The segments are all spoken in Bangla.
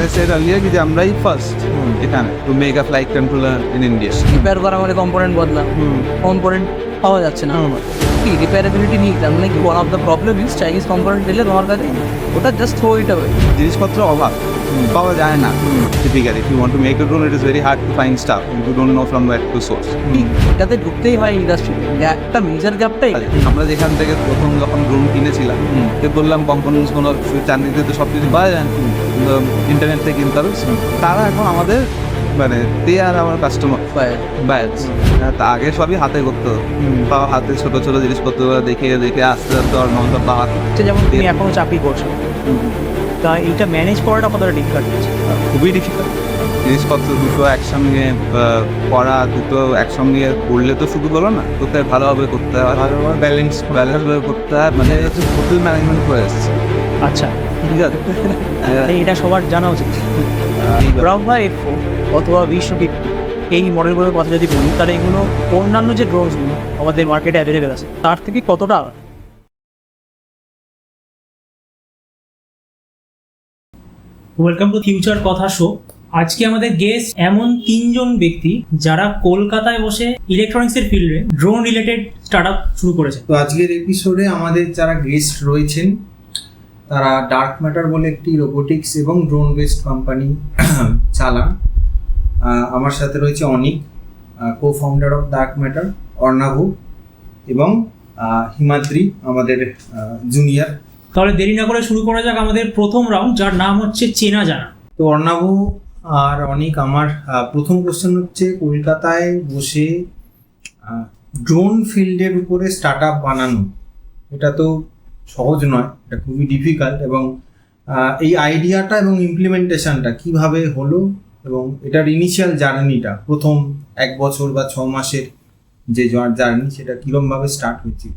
I said earlier যে আমরাই ফার্স্ট এখানে two make a flight controller in India. Repair করা মানে কম্পোনেন্ট বদলা, কম্পোনেন্ট পাওয়া যাচ্ছে না, কি রিপেয়ারেবিলিটি নেই। তার মানে কি one of the problem is Chinese component দিলে তোমার কাছে ওটা জাস্ট থ্রো ইট অ্যাওয়ে। জিনিসপত্র অভাব পাওয়া যায় না typically. If you want to make a drone it is very hard to find stuff, you don't know from where to source. এটাতে ঢুকতেই হয় ইন্ডাস্ট্রি, একটা মেজর গ্যাপটাই। আমরা যেখান থেকে প্রথম যখন ড্রোন কিনেছিলাম তো বললাম কম্পোনেন্টস কোনো চান্দিতে তো সব কিছু পাওয়া যায় না, ইন্টারনেট থেকে কিনতে হবে। তারা এখন আমাদের মানে দে আর আমার কাস্টমার ব্যাচ। তা আগে সবই হাতে করতে হতো, বা হাতে ছোটো ছোটো জিনিসপত্র দেখে দেখে আস্তে আস্তে অর্ণবটা পাওয়া। যেমন তুমি এখনো চাকরি করছো, তা এইটা ম্যানেজ করাটা কতটা ডিফিকাল্ট হচ্ছে? খুবই ডিফিকাল্ট। জিনিসপত্র দুটো একসঙ্গে করা, দুটো একসঙ্গে করলে তো শুধু বলো না, তোকে ভালোভাবে করতে হয়, ভালোভাবে ব্যালেন্সভাবে করতে হয়, মানে হোটেল ম্যানেজমেন্ট করে এসেছে। আচ্ছা, ঠিক আছে, এটা সবার জানা উচিত। ব্রাভা এফো অথবা বিশ্বকিট এই মডেলগুলোর কথা যদি বলি, তাহলে এগুলো অন্যান্য যে ড্রোনসগুলো আমাদের মার্কেটে অ্যাভেলেবেল আছে তার থেকে কতটা আলাদা? ওয়েলকাম টু ফিউচার কথা শো। আজকে আমাদের গেস্ট এমন তিনজন ব্যক্তি যারা কলকাতায় বসে ইলেকট্রনিক্সের ফিল্ডে ড্রোন রিলেটেড স্টার্টআপ শুরু করেছে। তো আজকের এপিসোডে আমাদের যারা গেস্ট রয়েছেন তারা ডার্ক ম্যাটার বলে একটি রোবোটিক্স এবং ড্রোন বেসড কোম্পানি চালান। আমার সাথে রয়েছে Anik, cofounder of Dark Matter, Arnav এবং হিমাদ্রি আমাদের জুনিয়র। তাহলে দেরি না করে শুরু করা যাক আমাদের প্রথম রাউন্ড, যার নাম হচ্ছে চেনা জানা। তো অর্ণাভু আর অনিক, আমার প্রথম কোশ্চেন হচ্ছে, কলকাতায় বসে ড্রোন ফিল্ডের উপরে স্টার্ট আপ বানানো এটা তো সহজ নয়, এটা খুবই ডিফিকাল্ট, এবং এই আইডিয়াটা এবং ইমপ্লিমেন্টেশনটা কিভাবে হলো এবং এটার ইনিশিয়াল জার্নিটা প্রথম 1 বছর বা 6 মাসের যে জার্নি সেটা কিরমভাবে স্টার্ট হয়েছিল?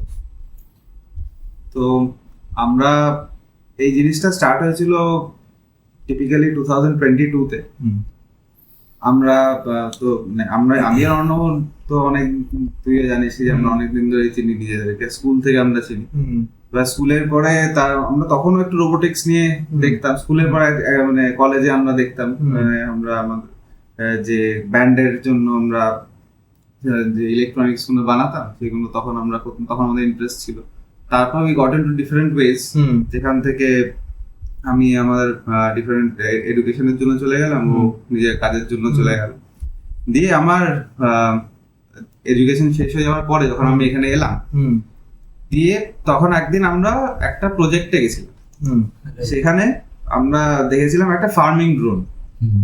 তো আমরা এই জিনিসটা স্টার্ট হয়েছিল টিপিক্যালি 2022-তে। আমরা তো আমি আর অর্ণব তো অনেক, তুই জানিস যে আমরা অনেকদিন ধরে চিনি নিজেদেরকে, স্কুল থেকে আমরা চিনি। স্কুলের পরে আমরা তখনও একটু রোবোটিক্স নিয়ে দেখতাম। স্কুলের পরে মানে কলেজে আমরা দেখতাম, আমরা আমাদের যে ব্যান্ডের জন্য আমরা যে ইলেকট্রনিক্স গুলো বানাতাম সেগুলো তখন আমাদের ইন্টারেস্ট ছিল। তারপর আমি গট ইনটু ডিফারেন্ট ওয়েজ, যেখান থেকে আমি আমার ডিফারেন্ট এডুকেশনের জন্য চলে গেলাম, ও নিজের কাজের জন্য চলে গেল। দিয়ে আমার এডুকেশন শেষ হয়ে যাওয়ার পরে যখন আমি এখানে এলাম, দিয়ে তখন একদিন আমরা একটা প্রজেক্টে গেছিলাম। সেখানে আমরা দেখেছিলাম একটা ফার্মিং ড্রোন।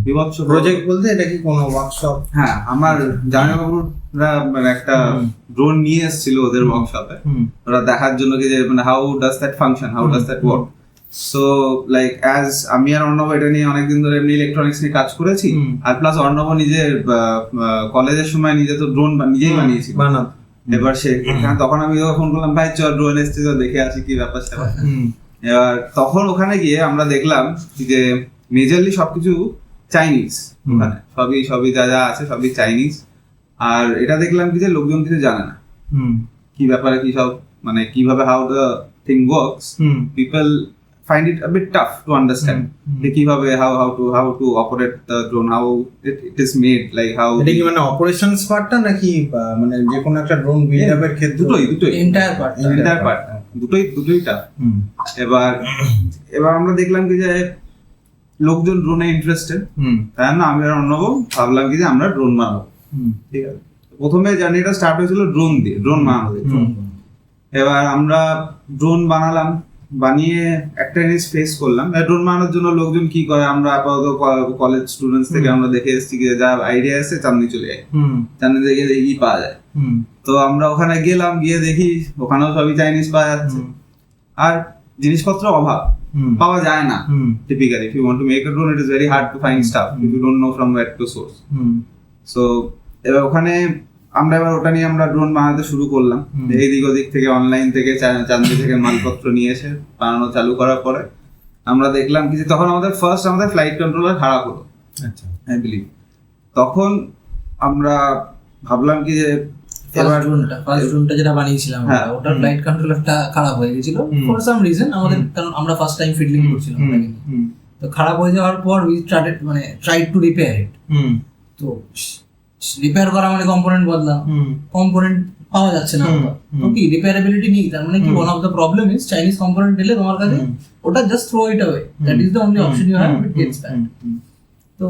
বিভৎস প্রজেক্ট বলতে এটা কি কোনো ওয়ার্কশপ? হ্যাঁ, আমার জামাইবাবুরা মানে একটা ড্রোন নিয়ে এসেছিল ওদের ওয়ার্কশপে, ওরা দেখার জন্য কি যে মানে how does that function, how does that work. So like as আমি আর অর্ণব এটা নিয়ে অনেকদিন ধরে এমনি ইলেকট্রনিক্স নিয়ে কাজ করেছি, আর প্লাস অর্ণব নিজের কলেজের সময় নিজে তো ড্রোন নিজেই বানিয়েছি। এবার তখন আমি ফোন করলাম, ভাই চল ড্রোন এসছে, দেখে আসি কি ব্যাপার স্যাপার। এবার তখন ওখানে গিয়ে আমরা দেখলাম যে মেজরলি সবকিছু চাইনিজ, ওখানে সবই যা যা আছে সবই চাইনিজ। আর এটা দেখলাম কি যে লোকজন কিছু জানে না কি ব্যাপারে, কি সব মানে কিভাবে how the thing works, people find it a bit tough to understand কিভাবে how to operate the drone, how it is made, like how এটা কি মানে অপারেশনস পার্টটা নাকি মানে যে কোনো একটা ড্রোন বিল্ড আপের ক্ষেত্রে? দুটোই এন্টায়ার পার্ট দুটোই tough। এবার আমরা দেখলাম কি যে লোকজন ড্রোনে ইন্টারেস্টেড, তাই না আমি আর অন্যব ভাবলাম কি যে আমরা ড্রোন বানাবো। ঠিক আছে, প্রথমে জার্নিটা স্টার্ট হয়েছিল ড্রোন বানানো দিয়ে। এবার আমরা ড্রোন বানালাম, বানিয়ে একটা জিনিস ফেস করলাম, ড্রোন বানানোর জন্য লোকজন কি করে, আমরা আপাতত কলেজ স্টুডেন্টস থেকে আমরা দেখে এসেছি যে যা আইডিয়া আছে চাঁদনি চলে যায়, চাঁদনি দেখে দেখি কি পাওয়া যায়। তো আমরা ওখানে গেলাম, গিয়ে দেখি ওখানেও সবই চাইনিজ পাওয়া যাচ্ছে, আর জিনিসপত্র অভাব, পাওয়া যায় না typically. If you want to make a drone it is very hard to find stuff if you don't know from where to source. So এবার ওখানে আমরা ওটা নিয়ে আমরা ড্রোন বানাতে শুরু করলাম। এই দিক ওদিক থেকে অনলাইন থেকে চাঁদনি থেকে মালপত্র নিয়ে এসে বানানো চালু করার পরে আমরা দেখলাম কি যে তখন আমাদের ফ্লাইট কন্ট্রোলার খারাপ হলো। আচ্ছা, আই বিলিভ তখন আমরা ভাবলাম কি যে ফার্স্ট ড্রোনটা যেটা বানিয়েছিলাম ওটার ফ্লাইট কন্ট্রোলারটা খারাপ হয়ে গেছিল ফর সাম রিজন আমাদের, কারণ আমরা ফার্স্ট টাইম ফিডলিং করছিলাম। তো খারাপ হয়ে যাওয়ার পর উই স্টার্টেড মানে ট্রাইড টু রিপেয়ার ইট। তো রিপেয়ার করা মানে কম্পোনেন্ট বদলাম, কম্পোনেন্ট পাওয়া যাচ্ছে না, তো কি রিপেয়ারেবিলিটি নেই, তার মানে কি one of the problem is Chinese component দিলে তোমার কাছে ওটা just throw it away, that is the only option you have, it gets bad. তো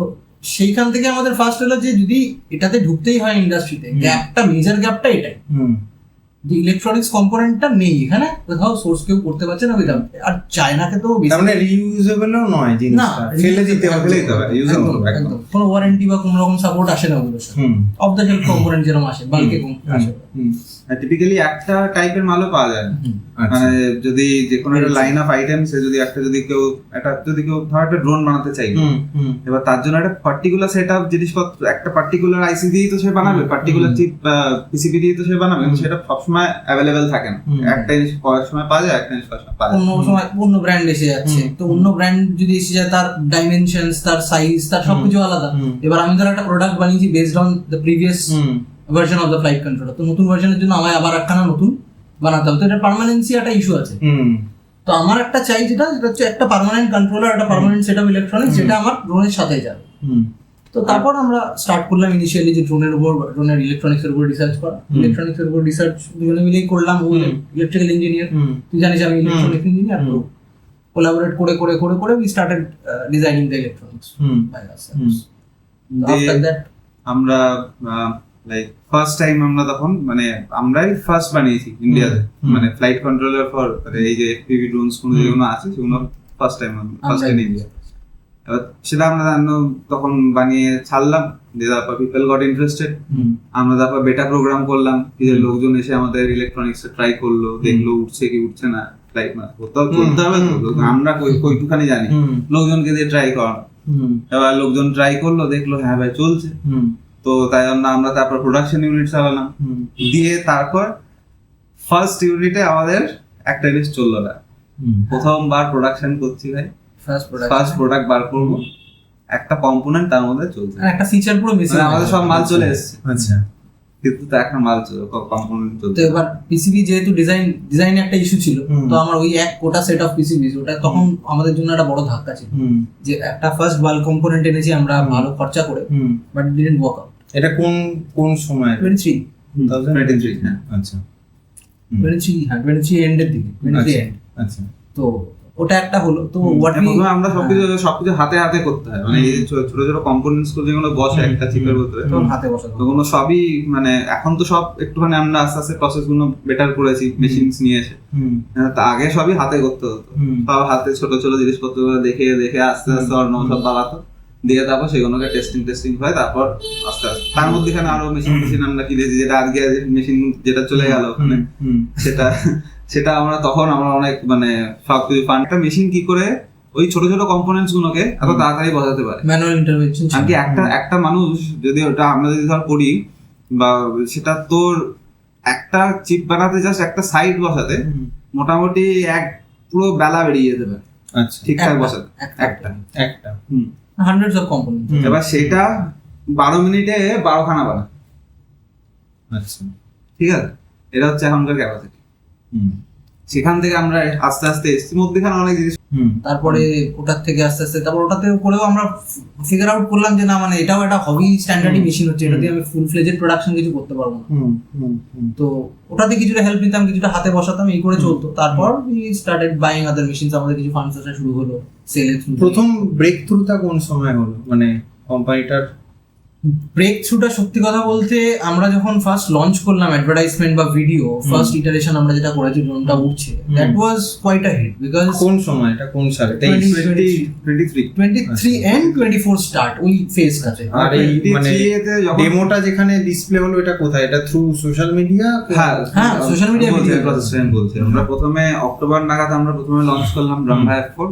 সেইখান থেকে আমাদের ফার্স্ট হলো যে যদি এটাতে ঢুকতেই হয় ইন্ডাস্ট্রিতে, গ্যাপটা মেজর গ্যাপটা এটাই যে ইলেকট্রনিক্স কম্পোনেন্টটা নেই এখানে কোথাও, সোর্স কেউ করতে পারছে না উইদাউট। আর চায়নাকে তো তার মানে রিইউজেবলও নয় জিনিসটা, ফেলে দিতে হবে, একদম কোনো ওয়ারেন্টি বা কোনো রকম সাপোর্ট আসে না ওগুলোর সাথে, অফ দ্য শেলফ কম্পোনেন্ট যেরকম আসে বাল্কে আসে। টিপিক্যালি একটা টাইপের মালও পাওয়া যায় না, মানে যদি যে কোনো একটা লাইন অফ আইটেমস যদি কেউ ধর একটা ড্রোন বানাতে চাই, এবার তার জন্য একটা পার্টিকুলার সেট আপ জিনিসপত্র, একটা পার্টিকুলার আইসি দিয়েই তো সে বানাবে, পার্টিকুলার চিপ পিসিবি দিয়ে তো সে বানাবে, সেটা সবসময় অ্যাভেলেবেল থাকে না। একটা জিনিস কয়েক সময় পাওয়া যায়, একটা জিনিস কয়েক সময় পাওয়া যায়, অন্য সময় অন্য ব্র্যান্ড এসে যাচ্ছে, তো অন্য ব্র্যান্ড যদি এসে যায় তার ডাইমেনশনস, তার সাইজ, তার সবকিছু আলাদা। এবার আমি ধর একটা প্রোডাক্ট বানিয়েছি based on the previous version of the flight controller, তো নতুন ভার্সনের জন্য আমায় আবার একখানা নতুন বানাতে হবে, তো এটা পার্মানেন্সি একটা ইস্যু আছে। তো আমার একটা চাই যেটা হচ্ছে একটা পার্মানেন্ট কন্ট্রোলার, একটা পার্মানেন্ট সেট অফ ইলেকট্রনিক্স, যেটা আমার ড্রোনের সাথে যাবে। তো তারপর আমরা স্টার্ট করলাম ইনিশিয়ালি যে ড্রোনের ইলেকট্রনিক্স এর উপর রিসার্চ করা, ইলেকট্রনিক্স এর উপর রিসার্চ দুজনে মিলেই করলাম। ও ইলেকট্রিক্যাল ইঞ্জিনিয়ার, তুই জানিস আমি ইলেকট্রনিক্স ইঞ্জিনিয়ার, তো কোলাবোরেট করে করে করে করে we started designing the electronics by ourselves. After that আমরা লাইক ফার্স্ট টাইম আমরা তখন মানে আমরাই ফার্স্ট বানিয়েছি ইন্ডিয়াতে, মানে ফ্লাইট কন্ট্রোলার ফর এই যে এফপিভি ড্রোনস কোনো যেগুলো আছে সেগুলো first time first in India. এবার সেটা আমরা তখন বানিয়ে ছাড়লাম, দিয়ে তারপর পিপল গট ইন্টারেস্টেড, আমরা তারপর বেটা প্রোগ্রাম করলাম, যে লোকজন এসে আমাদের ইলেকট্রনিক্স ট্রাই করলো, দেখলো উঠছে কি উঠছে না, ফ্লাইট মানে কোথাও চলতে হবে তো, আমরা কইটুখানি জানি, লোকজনকে দিয়ে ট্রাই করানো। এবার লোকজন ট্রাই করলো, দেখলো হ্যাঁ ভাই চলছে, তো তাই আমরা তারপর প্রোডাকশন ইউনিট চালালাম, দিয়ে তারপর ফার্স্ট ইউনিটে আমাদের একটা জিনিস চললো না, প্রথমবার প্রোডাকশন করছি ভাই, ফার্স্ট প্রোডাক্ট বার করবো, একটা কম্পোনেন্ট তার মধ্যে চলছে, একটা ফিচার পুরো মিসিং, আমাদের সব মাল চলে এসেছে, আচ্ছা, কিন্তু তো এখন মাল চলে কম্পোনেন্ট চলছে। তো এবার পিসিবি যেহেতু ডিজাইন একটা ইস্যু ছিল, তো আমার ওই এক কোটা সেট অফ পিসিবি, ওটা তখন আমাদের জন্য একটা বড় ধাক্কা ছিল, যে একটা ফার্স্ট বাল্ক কম্পোনেন্ট এনেছি আমরা ভালো খরচা করে, but it didn't work out. এটা কোন সময়? 2023 হ্যাঁ, আচ্ছা 23 এন্ডের দিকে, 23 এন্ড। আচ্ছা, তো ওটা একটা হলো। তো আমরা সবকিছু হাতে হাতে করতে হয়, মানে এই ছোট ছোট কম্পোনেন্টস গুলো যেগুলো বসে একটা চিপের ভিতরে, হাতে বসা, তো ওগুলো সবই মানে এখন তো সব একটুখানি আমরা আস্তে আস্তে প্রসেস গুলো বেটার করেছি মেশিনস নিয়ে এসে, তা আগে সবই হাতে করতে হতো, সব হাতে ছোট ছোট জিনিসপত্র দেখে দেখে আস্তে আস্তে অন্য সব বানাতো, দিয়ে তারপর সেগুলোকে টেস্টিং হয়, তারপর আস্তে আস্তে তার মধ্যেখানে আরো মেশিন আমরা কিনেছি, যেটা আজকে মেশিন যেটা চলে গেল ওখানে, সেটা আমরা অনেক মানে সবকিছু ফান্ডটা মেশিন কি করে ওই ছোট ছোট কম্পোনেন্টস গুলোকে এত তাড়াতাড়ি বসাতে পারে, ম্যানুয়াল ইন্টারভেনশন। আর কি একটা মানুষ যদি ওটা আমরা যদি ধর করি, বা সেটা তোর একটা চিপ বানাতে জাস্ট একটা সাইড বসাতে মোটামুটি পুরো বেলা বেরিয়ে যেতে পারে, আচ্ছা, ঠিকঠাক বসাতে একটা হান্ড্রেডস অফ কম্পোনেন্ট। এবার সেটা 12 মিনিটে 12খানা বানা, আচ্ছা, ঠিক আছে, এটা হচ্ছে এখনকার ক্যাপাসিটি। সেখান থেকে আমরা আস্তে আস্তে এসছি, মধ্যেখানে অনেক জিনিস, তারপরে ওটার থেকে আস্তে আস্তে তারপর ওটাতে করেও আমরা ফিগার আউট করলাম যে না, মানে এটাও একটা হবি স্ট্যান্ডার্ডই মেশিন হচ্ছে, এটা দিয়ে আমি ফুল ফ্লেজেড প্রোডাকশন কিছু করতে পারবো না। তো ওটাতে কিছুটা হেল্প নিতাম, কিছুটা হাতে বসাতাম, এই করে চলতো। তারপর we started buying other machines, আমাদের কিছু ফান্ডস আসা শুরু হলো, সেলের প্রথম ব্রেক থ্রুটা কোন সময় হলো, মানে কোম্পানিটার ব্রেক থ্রুটা? সত্যি কথা বলতে আমরা যখন ফার্স্ট লঞ্চ করলাম অ্যাডভার্টাইজমেন্ট বা ভিডিও, ফার্স্ট ইটারেশন আমরা যেটা করেছি, ড্রোনটা উঠছে, that was quite a hit. Because কোন সময় এটা, কোন সালে? 23 এন্ড 24 স্টার্ট ওই ফেজটাতে। আর এই মানে ডেমোটা যেখানে ডিসপ্লে হলো, এটা কোথায়? এটা থ্রু সোশ্যাল মিডিয়া? হ্যাঁ, সোশ্যাল মিডিয়া বলছে। আমরা প্রথমে অক্টোবর নাগাদ আমরা প্রথমে লঞ্চ করলাম ব্রহ্মা F4,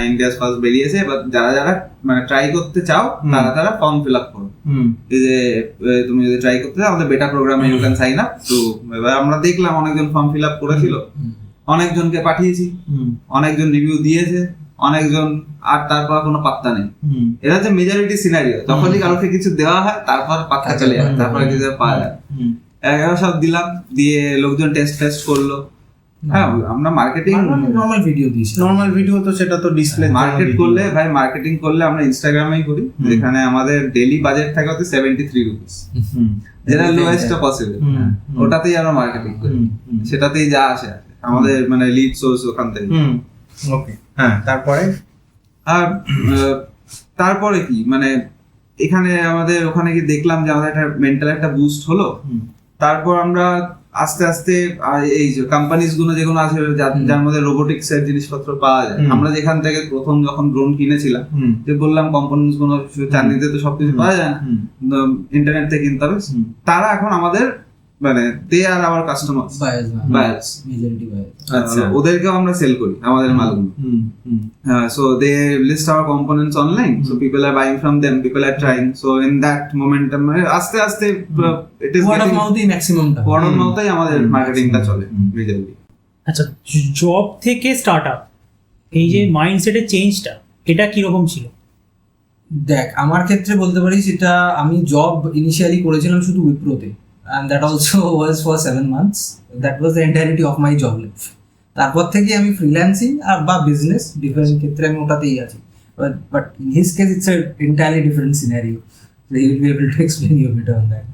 ইন্ডিয়াস ফার্স্ট বেরিয়েছে। এবার যারা মানে ট্রাই করতে চাও তারা ফর্ম ফিল আপ করো, এই যে তুমি যদি ট্রাই করতে চাও আমাদের বেটা প্রোগ্রামে ইউ ক্যান সাইন আপ। তো এবার আমরা দেখলাম অনেকজন ফর্ম ফিল আপ করেছিল, অনেকজনকে পাঠিয়েছি, অনেকজন রিভিউ দিয়েছে, অনেকজন, আর তারপর কোনো পাত্তা নেই। এটা হচ্ছে মেজরিটি সিনারিও, যখনই কারোকে কিছু দেওয়া হয় তারপর পাত্তা চলে যায়, তারপরে কিছু পাওয়া যায়। এবার সব দিলাম, দিয়ে লোকজন টেস্ট করলো, হ্যাঁ আমরা মার্কেটিং নর্মাল ভিডিও দিয়েছি। নর্মাল ভিডিও তো সেটা তো ডিসপ্লে মার্কেট করলে ভাই, মার্কেটিং করলে আমরা ইনস্টাগ্রামেই করি, যেখানে আমাদের ডেইলি বাজেট থাকে হচ্ছে 73 রুপিস, যেটা লোয়েস্ট পসিবল। ওটাতেই আমরা মার্কেটিং করি, সেটাতেই যা আসে আমাদের মানে লিড সোর্স ওখান থেকে। ওকে, হ্যাঁ তারপরে আর তারপরে কি মানে এখানে আমাদের ওখানে কি দেখলাম যে আমাদের একটা মেন্টাল একটা বুস্ট হলো। তারপর আমরা আস্তে আস্তে এই যে কোম্পানিজ গুলো যেগুলো আছে যার মধ্যে রোবোটিক্স এর জিনিসপত্র পাওয়া যায়, আমরা যেখান থেকে প্রথম যখন ড্রোন কিনেছিলাম, যে বললাম কোম্পানিজ গুলো চাইনিতে তো সবকিছু পাওয়া যায় না, ইন্টারনেট থেকে কিনতে হবে, তারা এখন আমাদের মানে they are our customers, buyers, majority buyers. আচ্ছা, ওদেরকেও আমরা সেল করি আমাদের মালগুলো। So they list our components online, so people are buying from them, people are trying, so in that momentum আস্তে আস্তে it is word of getting মাউথই ম্যাক্সিমামটা, word of mouth-এই আমাদের মার্কেটিংটা চলে মেজরলি। আচ্ছা, জব থেকে স্টার্টআপ, এই যে মাইন্ডসেটের চেঞ্জটা, এটা কিরকম ছিল? দেখ আমার ক্ষেত্রে বলতে পারি সেটা আমি জব ইনিশিয়ালি করেছিলাম শুধু উইপ্রোতে, and that also was for 7 months. That was the entirety of my job life. তারপর থেকে আমি ফ্রিল্যান্সিং আর বা বিজনেস ডিফারেন্ট ক্ষেত্রে আমি ওটাতেই আছি, but in his case it's a entirely different scenario, so he will be able to explain you better on that.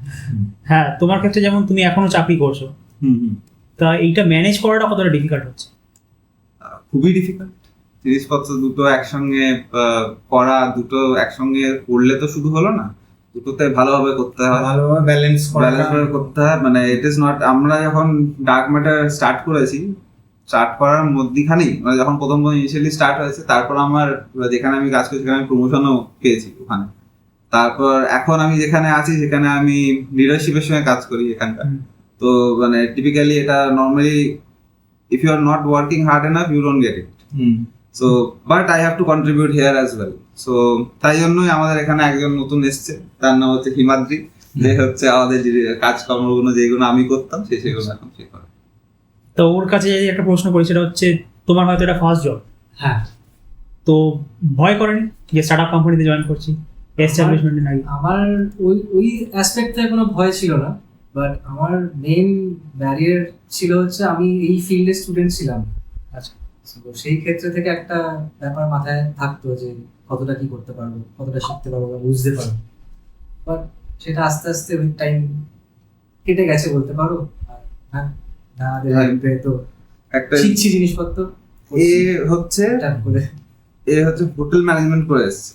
হ্যাঁ, তোমার ক্ষেত্রে যেমন তুমি এখনো চাকরি করছো, তা এইটা ম্যানেজ করাটা কতটা ডিফিকাল্ট হচ্ছে? খুবই ডিফিকাল্ট। জিনিসপত্র দুটো একসঙ্গে করা, দুটো একসঙ্গে করলে তো শুধু হলো না, দুটোতে ভালোভাবে করতে হয়, ভালোভাবে ব্যালেন্স করে করতে হয়। মানে ইট ইজ নট, আমরা যখন ডার্ক ম্যাটার স্টার্ট করেছি, স্টার্ট করার মধ্যখানেই মানে যখন প্রথম ইনিশিয়ালি স্টার্ট হয়েছে, তারপর আমার যেখানে আমি কাজ করছি সেখানে আমি প্রমোশনও পেয়েছি ওখানে। তারপর এখন আমি যেখানে আছি সেখানে আমি লিডারশিপের সঙ্গে কাজ করি এখানকার। তো মানে টিপিক্যালি এটা normally if you are not working hard enough you don't get it. So but I have to contribute here as well. So তাই জন্যই আমাদের এখানে একজন নতুন এসছে, তার নাম হচ্ছে হিমাদ্রি, যে হচ্ছে আমাদের যে কাজকর্মগুলো যেগুলো আমি করতাম সেগুলো এখন সে করে। তো ওর কাছে যদি একটা প্রশ্ন করি, সেটা হচ্ছে তোমার হয়তো এটা ফার্স্ট জব, হ্যাঁ, তো ভয় করেনি যে স্টার্টআপ কোম্পানিতে জয়েন করছি এস্টাবলিশমেন্টের আগে? আমার ওই অ্যাসপেক্টে কোনো ভয় ছিল না, বাট আমার মেইন ব্যারিয়ার ছিল হচ্ছে আমি এই ফিল্ডে স্টুডেন্ট ছিলাম। আচ্ছা, তো সেই ক্ষেত্রে থেকে একটা ব্যাপার মাথায় থাকতো যে কতটা কি করতে পারবো, কতটা শিখতে পারবো বা বুঝতে পারবো, বাট সেটা আস্তে আস্তে উইথ টাইম কেটে গেছে বলতে পারো। আর হ্যাঁ, আমাদের লাইফে তো একটা শিখছি জিনিসপত্র। এ হচ্ছে হোটেল ম্যানেজমেন্ট করে এসছে,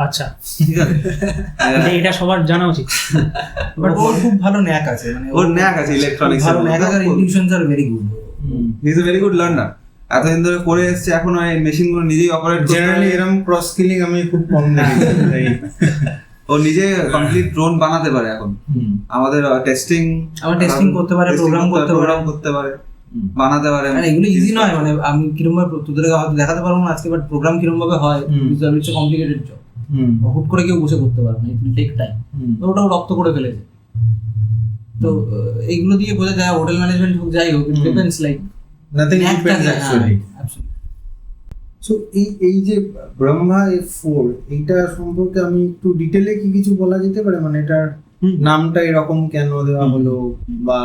আচ্ছা, ঠিক আছে? এটা সবার জানা উচিত। বাট ওর খুব ভালো ন্যাক আছে, মানে ওর ন্যাক আছে ইলেকট্রনিক্স, ভালো ন্যাক আছে, intuitions are very good. He is a very good learner. এতদিন ধরে করে এসছে, এখন ওই মেশিন গুলো নিজেই অপারেট করতে জেনারেলি এরকম ক্রস স্কিলিং আমি খুব কম দেখি। ও নিজে কমপ্লিট ড্রোন বানাতে পারে এখন। আমাদের টেস্টিং করতে পারে, প্রোগ্রাম করতে পারে, বানাতে পারে। মানে এগুলো ইজি নয়, মানে আমি কিরকম ভাবে তোদের হয়তো দেখাতে পারবো না আজকে, বাট প্রোগ্রাম কিরকম ভাবে হয়, ইটস এ কমপ্লিকেটেড জব। হুট করে কেউ বসে করতে পারবে না, ইট উইল টেক টাইম। তো ওটাও রপ্ত করে ফেলেছে। তো এইগুলো দিয়ে বোঝা যায় হোটেল ম্যানেজমেন্ট হোক, যাই হোক, it depends like nothing depends actually. So এই যে ব্রহ্মা F4, এইটা সম্পর্কে আমি একটু ডিটেলে কি কিছু বলা যেতে পারে? মানে এটার নামটা এরকম কেন দেওয়া হলো, বা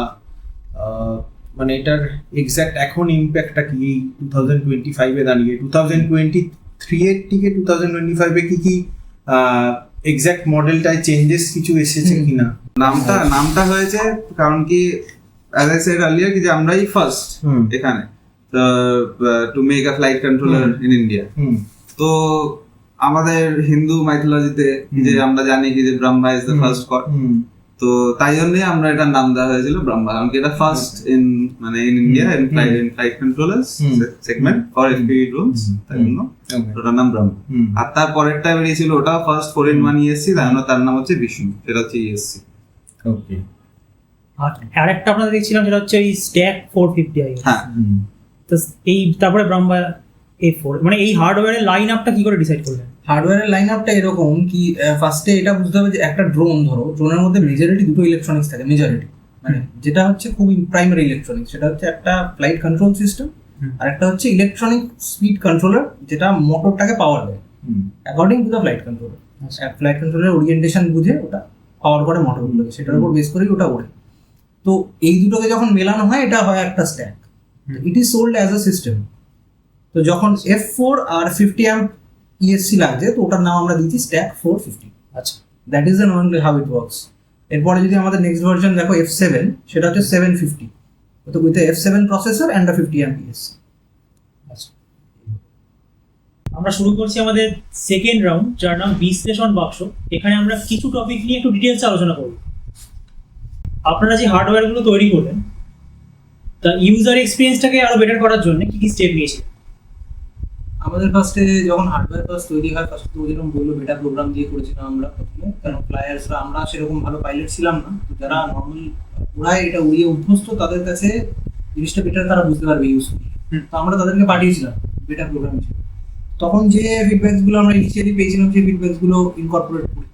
মানে এটার এক্সাক্ট এখন ইম্প্যাক্টটা কি 2025 এ দাঁড়িয়ে, 2023 এর থেকে 2025 এ কি এক্সাক্ট মডেলটায় চেঞ্জেস কিছু এসেছে কিনা? নামটা হয়েছে কারণ কি, as I said earlier, কি যে আমরাই ফার্স্ট এখানে two make a flight controller in India. তো আমাদের হিন্দু মাইথোলজিতে যে আমরা জানি কি যে Brahma is the first god, তো তাই জন্যই আমরা এটার নাম দেওয়া হয়েছিল ব্রহ্মা, কারণ কি এটা ফার্স্ট ইন মানে in India in flight controllers segment for FPV drones, তাই জন্য ওটার নাম ব্রহ্মা। আর তার পরেরটা বেরিয়েছিল, ওটা ফার্স্ট 4-in-1 ESC, তার নাম হচ্ছে বিষ্ণু, সেটা হচ্ছে ESC। ওকে, আর একটা আপনারা দেখছিলাম সেটা হচ্ছে এই স্ট্যাক 450i। হ্যাঁ, তো এই তারপরে ব্রহ্মা A4, মানে এই হার্ডওয়্যারের লাইন আপটা কি করে ডিসাইড করলেন? হার্ডওয়্যারের লাইন আপটা এরকম কি, ফার্স্টে এটা বুঝতে হবে যে একটা ড্রোন, ধরো ড্রোনের মধ্যে মেজরিটি দুটো ইলেকট্রনিক্স থাকে, মেজরিটি মানে যেটা হচ্ছে খুবই প্রাইমারি ইলেকট্রনিক্স, সেটা হচ্ছে একটা ফ্লাইট কন্ট্রোল সিস্টেম, আর একটা হচ্ছে ইলেকট্রনিক স্পিড কন্ট্রোলার, যেটা মোটরটাকে পাওয়ার দেয় according to the flight controller. Flight controller orientation বুঝে ওটা পাওয়ার করে মোটরগুলোকে, সেটার উপর বেস করেই ওটা ওড়ে। তো এই দুটোকে যখন মেলানো হয়, এটা হয় একটা stack. It is sold as a system. তো যখন F4 আর 50 অ্যাম্প ESC লাগছে, তো ওটার নাম আমরা দিচ্ছি স্ট্যাক 450। আচ্ছা, that is the normally how it works. এরপরে যদি আমাদের নেক্সট ভার্সন দেখো F7, সেটা হচ্ছে 750, তো with F7 processor and 50 amp ESC। আচ্ছা। আমরা শুরু করছি আমাদের সেকেন্ড রাউন্ড, যার নাম বিশ্লেষণ বাক্স। এখানে আমরা কিছু টপিক নিয়ে একটু ডিটেলসে আলোচনা করব। আপনারা যে হার্ডওয়্যারগুলো তৈরি করবেন, তা ইউজার এক্সপিরিয়েন্সটাকে আরো বেটার করার জন্য কি কি স্টেপ নিয়েছিলেন? আমাদের ফার্স্টে যখন হার্ডওয়্যার ফার্স্ট তৈরি হয়, ফার্স্ট তো যেরকম বললো বেটা প্রোগ্রাম দিয়ে করেছিলাম আমরা প্রথমে, কারণ প্লায়ার্সরা আমরা সেরকম ভালো পাইলট ছিলাম না। তো যারা নর্মাল ওরাই এটা উড়িয়ে অভ্যস্ত, তাদের কাছে জিনিসটা বেটার তারা বুঝতে পারবে ইউজ করে। তো আমরা তাদেরকে পাঠিয়েছিলাম বেটা প্রোগ্রাম হিসেবে। তখন যে ফিডব্যাকসগুলো আমরা ইনিশিয়ালি পেয়েছিলাম, সেই ফিডব্যাকসগুলো ইনকর্পোরেট করি।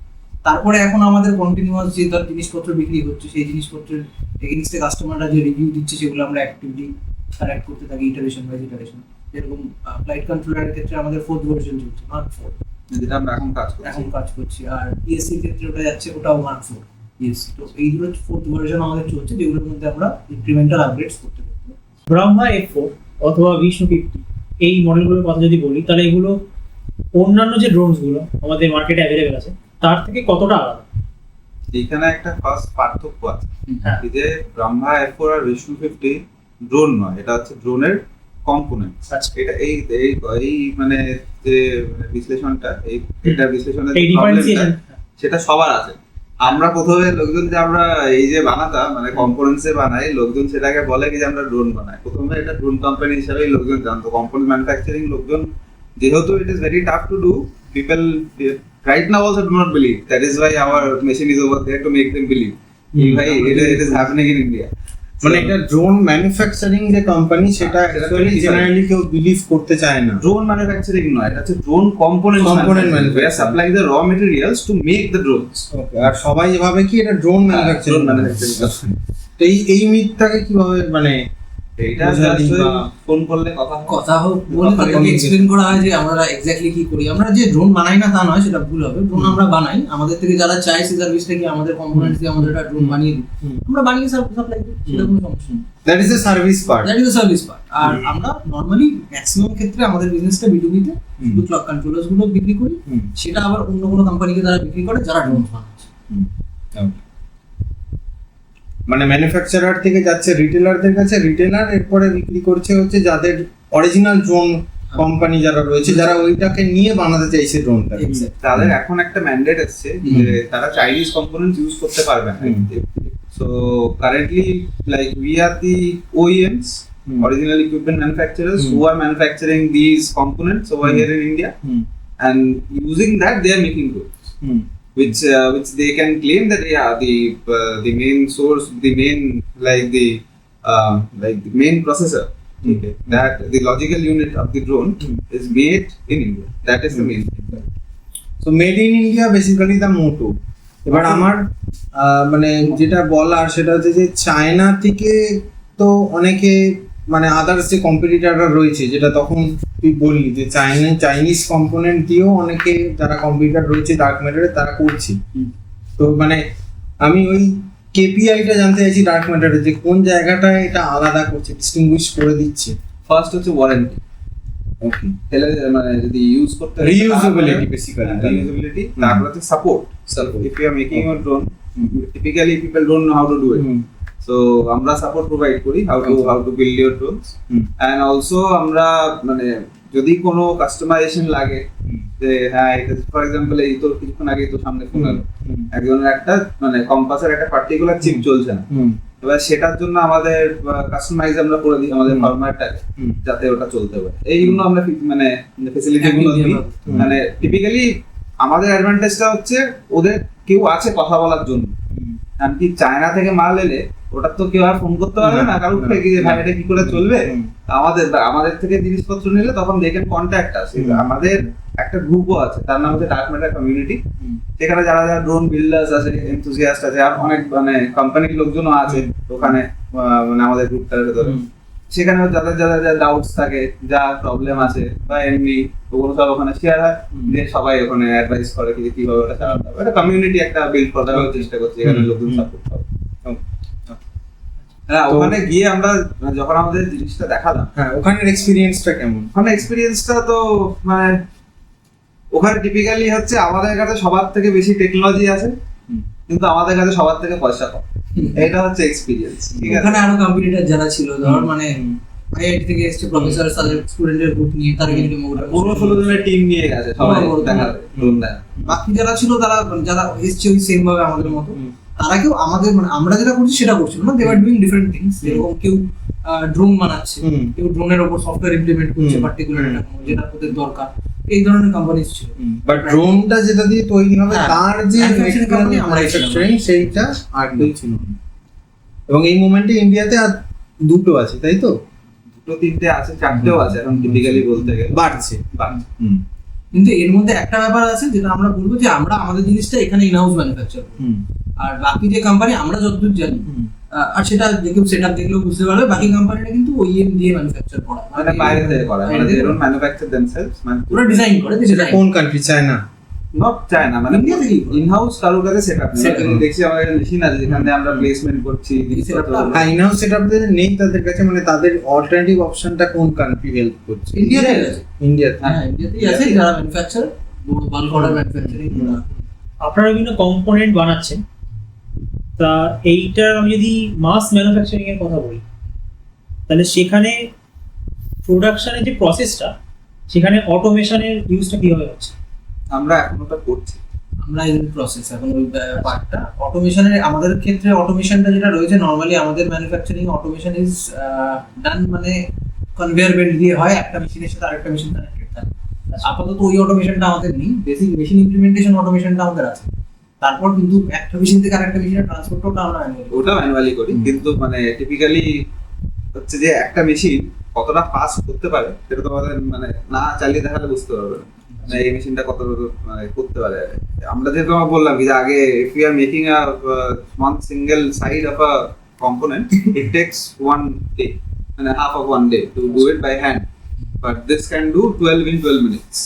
তারপরে এখন আমাদের কন্টিনিউয়াস যে তার জিনিসপত্র বিক্রি হচ্ছে, সেই জিনিসপত্রের এগেইনস্টে কাস্টমাররা যে রিভিউ দিচ্ছে, সেগুলো আমরা অ্যাক্টিভলি কারেক্ট করতে থাকি ইটারেশন বাই ইটারেশন। যেরকম ফ্লাইট কন্ট্রোলারের ক্ষেত্রে আমাদের 4th ভার্সন চলছে, Mark 4, যেটা আমরা এখন কাজ করছি। আর ESC এর ক্ষেত্রে ওটা যাচ্ছে, ওটাও Mark 4 ESC। তো এইগুলো 4th ভার্সন আমাদের চলছে, যেগুলোর মধ্যে আমরা ইনক্রিমেন্টাল আপগ্রেডস করতে পারবো। ব্রহ্মা F4 অথবা বিষ্ণু 50 এই মডেলগুলোর কথা যদি বলি, তাহলে এগুলো অন্যান্য যে ড্রোনসগুলো আমাদের মার্কেটে অ্যাভেলেবেল আছে তার থেকে কতটা আলাদা? এইখানে একটা ফার্স্ট পার্থক্য আছে, হ্যাঁ। এই যে ব্রহ্মা F4 আর বিষ্ণু 50 ড্রোন নয়, এটা হচ্ছে ড্রোনের কম্পোনেন্ট। আচ্ছা। এটা এই এই এই মানে যে বিশ্লেষণটা, এটা বিশ্লেষণের এই যে problemটা, differentiation, সেটা সবার আছে। আমরা প্রথমে লোকজন যে আমরা এই যে বানাতাম, মানে কম্পোনেন্টসে বানাই, লোকজন সেটাকে বলে কি যে আমরা ড্রোন বানাই। প্রথমে এটা ড্রোন কোম্পানি হিসেবেই লোকজন জানতো। কম্পোনেন্ট ম্যানুফ্যাকচারিং লোকজন, যেহেতু ইট is very tough to do, people right now also do not believe. That is why our machine is over there to make them believe. ভাই it is happening in India. মানে এটা ড্রোন ম্যানুফ্যাকচারিং যে কোম্পানি, সেটা অ্যাকচুয়ালি জেনারেলি কেউ বিলিভ করতে চায় না। ড্রোন ম্যানুফ্যাকচারিং নয়, এটা হচ্ছে drone component manufacturing. We are supplying the raw materials to make the drones. Okay, আর সবাই ভাবে কি এটা ড্রোন ম্যানুফ্যাকচারিং। এই মিথটাকে কিভাবে মানে এইটা ফোন করলে কথা হোক বলে তাদেরকে এক্সপ্লেন করা হয় যে আমরা এক্স্যাক্টলি কি করি। আমরা যে ড্রোন বানাই না তা নয়, সেটা ভুল হবে। ড্রোন আমরা বানাই, আমাদের থেকে যারা চায় সেই সার্ভিসটা কি আমাদের কম্পোনেন্টস দিয়ে আমাদের একটা ড্রোন বানিয়ে দিই, আমরা বানিয়ে সাপ্লাই করি, সেটা কোনো সমস্যা নেই। That is the service part. That is the service part. আর আমরা নরমালি ম্যাক্সিমাম ক্ষেত্রে আমাদের বিজনেসটা B2B তে শুধু ক্লক কন্ট্রোলার্স গুলো বিক্রি করি, সেটা আবার অন্য কোনো কোম্পানিকে তারা বিক্রি করে যারা ড্রোন বানাচ্ছে। মানে ম্যানুফ্যাকচারার থেকে যাচ্ছে রিটেলারদের কাছে, রিটেলার এরপরে বিক্রি করছে হচ্ছে যাদের অরিজিনাল ড্রোন কোম্পানি যারা রয়েছে, যারা ওইটাকে নিয়ে বানাতে চাইছে ড্রোনটা। তাদের এখন একটা ম্যান্ডেট আসছে যে তারা চাইনিজ কম্পোনেন্টস ইউজ করতে পারবে না। So currently like we are the OEMs, original equipment manufacturers, who are manufacturing these components over here in India, and using that they are making goods. Which they can claim that the main source, the main like the main processor, okay, that the logical unit of the drone is made in India. That is the main thing. So made in India basically the motto. এবার আমার মানে যেটা বলার সেটা হচ্ছে যে চায়না থেকে তো অনেকে মানে আদার্স যে কম্পিটিটররা রয়েছে, যেটা তখন তুই বললি যে চাইনিজ কম্পোনেন্ট দিয়েও অনেকে যারা কম্পিটিটর রয়েছে ডার্ক ম্যাটারে তারা করছে। তো মানে আমি ওই KPI-টা জানতে চাইছি ডার্ক ম্যাটারে, যে কোন জায়গাটায় এটা আলাদা করছে, ডিস্টিংগুইশ করে দিচ্ছে। ফার্স্ট হচ্ছে ওয়ারেন্টি। ওকে, তাহলে মানে যদি ইউজ করতে রিইউজেবিলিটি বেসিক্যালি, রিইউজেবিলিটি, তারপর হচ্ছে support. If you are making your drone, typically people don't know how to do it. So আমরা সাপোর্ট প্রোভাইড করি, how to build your drones, and also আমরা মানে যদি কোনো কাস্টমাইজেশন লাগে, যে হ্যাঁ এটা ফর এক্সাম্পল এই তো কিছুক্ষণ আগে তো সামনে ফোন এলো, একজনের একটা মানে কম্পাসের একটা পার্টিকুলার চিপ চলছে না, এবার সেটার জন্য আমাদের কাস্টমাইজ আমরা করে দিই আমাদের ফরম্যাটটাকে, যাতে ওটা চলতে পারে। এইগুলো আমরা মানে ফ্যাসিলিটি গুলো দিই। মানে টিপিক্যালি আমাদের অ্যাডভান্টেজটা হচ্ছে ওদের কেউ আছে কথা বলার জন্য। এমনকি চায়না থেকে মাল এলে ওটা তো কেউ আর ফোন করতে পারবে না কারণ থেকে যে ভাই এটা কি করে চলবে। আমাদের থেকে জিনিসপত্র নিলে তখন দেখেন কন্ট্যাক্ট আছে। আমাদের একটা গ্রুপও আছে, তার নাম হচ্ছে ডার্ক ম্যাটার কমিউনিটি। সেখানে যারা যারা ড্রোন বিল্ডার্স আছে, এনথুজিয়াস্ট আছে, আর অনেক মানে কোম্পানির লোকজনও আছে ওখানে, মানে আমাদের গ্রুপটার ভেতরে। সেখানে যাদের যারা যা ডাউটস থাকে, যা প্রবলেম আছে বা এমনি, ওগুলো সব ওখানে শেয়ার হয়, যে সবাই ওখানে অ্যাডভাইস করে কিভাবে ওটা চালাতে হবে। একটা কমিউনিটি একটা বিল্ড করার চেষ্টা করছে, এখানে লোকজন সাপোর্ট করে। হ্যাঁ, তো- ওখানে গিয়ে আমরা যখন আমাদের জিনিসটা দেখালাম, হ্যাঁ, ওখানের এক্সপিরিয়েন্সটা কেমন? ওখানে এক্সপিরিয়েন্সটা তো মানে ওখানে টিপিক্যালি হচ্ছে আমাদের কাছে সবার থেকে বেশি টেকনোলজি আছে, হুম। কিন্তু আমাদের কাছে সবার থেকে পয়সা কম। এটা হচ্ছে এক্সপিরিয়েন্স, ঠিক আছে? ওখানে আরো কম্পিটিটর যারা ছিল, ধর মানে হুম। আইআইটি থেকে এসেছে প্রফেসর, তাদের স্টুডেন্টের গ্রুপ নিয়ে তারা কিন্তু পুরো 16 জনের টিম নিয়ে গেছে সবাই বড় বড় দেখাতে, ড্রোন দেখা। বাকি যারা ছিল তারা যারা এসছে ওই সেম ভাবে আমাদের মতো, হুম। তারা কেউ আমাদের মানে আমরা যেটা করছি সেটা করছিল না, দে আর ডুইং ডিফারেন্ট থিংস। যেরকম কেউ ড্রোন বানাচ্ছে, হুম। কেউ ড্রোনের ওপর সফটওয়্যার ইমপ্লিমেন্ট করছে হুম। পার্টিকুলার যেটা ওদের দরকার, এই ধরনের কোম্পানিজ ছিল। বাট ড্রোনটা যেটা দিয়ে তৈরি হবে হ্যাঁ, তার যে manufacturing company আমরাই ছিলাম। ম্যানুফ্যাকচারিং সেইটা আর কেউ ছিল না। এবং এই মোমেন্টে ইন্ডিয়াতে আর দুটো আছে, তাই তো? দুটো তিনটে আছে, চারটেও আছে এখন টিপিক্যালি বলতে গেলে। বাড়ছে। হুম। কিন্তু এর মধ্যে একটা ব্যাপার আছে যেটা আমরা বলবো যে আমরা আমাদের জিনিসটা এখানে ইনহাউস ম্যানুফ্যাকচার করি, হুম। আর বাকি যে কোম্পানি আমরা যতদূর জানি, হুম। আর সেটা দেখেও সেট আপ দেখলেও বুঝতে পারবে, বাকি কোম্পানিটা কিন্তু ওইএম দিয়ে ম্যানুফ্যাকচার করা, মানে বাইরে থেকে করা, মানে they don't manufacture themselves, মানে ওরা ডিজাইন করে, সেটা কোন কান্ট্রি? চায়না? not চায়না, মানে India থেকেই করে। ইন-হাউস কারোর কাছে সেটআপ নেই। Setup নেই। দেখছি আমাদের মেশিন আছে যেখানে আমরা প্লেসমেন্ট করছি, setup-টা হ্যাঁ, ইনহাউস সেটআপ নেই তাদের কাছে, মানে তাদের অল্টারনেটিভ অপশনটা কোন কান্ট্রি হেল্প করছে? ইন্ডিয়াতে আছে। ইন্ডিয়াতে। হ্যাঁ, ইন্ডিয়াতেই আছে যারা ম্যানুফ্যাকচার, বড় বাল্ক অর্ডার ম্যানুফ্যাকচারিং। আপনারা বিভিন্ন কম্পোনেন্ট বানাচ্ছেন, তা এইটার আমি যদি মাস ম্যানুফ্যাকচারিং এর কথা বলি, তাহলে সেখানে প্রোডাকশনের যে প্রসেসটা, সেখানে অটোমেশনের ইউজটা কিভাবে হচ্ছে? আমরা এখন ওটা করছি। আমরা এই প্রসেস এখন ওই পার্টটা অটোমেশনের, আমাদের ক্ষেত্রে অটোমেশনটা যেটা রয়েছে নরমালি আমাদের ম্যানুফ্যাকচারিং অটোমেশন ইজ ডান, মানে কনভেয়ার বেল্ট দিয়ে হয়, একটা মেশিনের সাথে আরেকটা মেশিন কানেক্টেড থাকে। আপাতত ওই অটোমেশনটা আমাদের নেই, বেসিক মেশিন ইমপ্লিমেন্টেশন অটোমেশনটা আমাদের আছে। তারপর কিন্তু একটা মেশিন থেকে আরেকটা মেশিনের ট্রান্সপোর্টটা আমরা manually করি। ওটা ম্যানুয়ালি করি, কিন্তু মানে টিপিক্যালি হচ্ছে যে একটা মেশিন কতটা ফাস্ট করতে পারে সেটা তোমাদের মানে না চালিয়ে দেখালে বুঝতে পারবে না। মানে এই মেশিনটা কত মানে করতে পারে। আমরা যে তোমাকে বললাম কি যে আগে if we are making a one single side of a component, it takes 1 day, মানে half of 1 day to do it by hand, but this can do 12 in 12 minutes.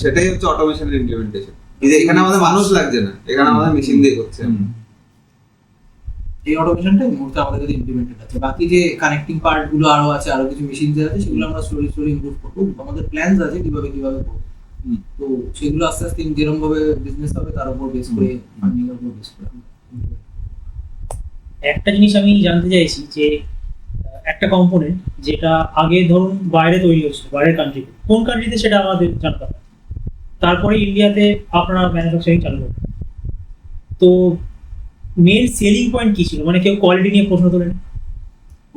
সেটাই হচ্ছে অটোমেশনের ইমপ্লিমেন্টেশন। এই যে এখানে আমাদের মানুষ লাগছে না, এখানে আমাদের মেশিন দিয়ে করছে। এই অটোমেশনটা এই মুহূর্তে আমাদের কাছে ইমপ্লিমেন্টেড আছে। বাকি যে কানেক্টিং পার্ট গুলো আরো আছে, আরো কিছু মেশিন আছে, সেগুলো আমরা স্লোলি ইমপ্রুভ করবো। আমাদের প্ল্যানস আছে কিভাবে করবো, হুম। তো সেগুলো আস্তে আস্তে যেরকম ভাবে বিজনেস হবে তার উপর বেস করে, ফান্ডিং এর উপর বেস করে। একটা জিনিস আমি জানতে চাইছি যে একটা কম্পোনেন্ট যেটা আগে ধরুন বাইরে তৈরি হচ্ছে, বাইরের কান্ট্রিতে, কোন কান্ট্রিতে সেটা আমাদের জানতে হবে, তারপরে ইন্ডিয়াতে আপনারা ম্যানুফ্যাকচারিং চালু করবেন। তো মেন সেলিং পয়েন্ট কি ছিল? মানে কেউ কোয়ালিটি নিয়ে প্রশ্ন তোলেন?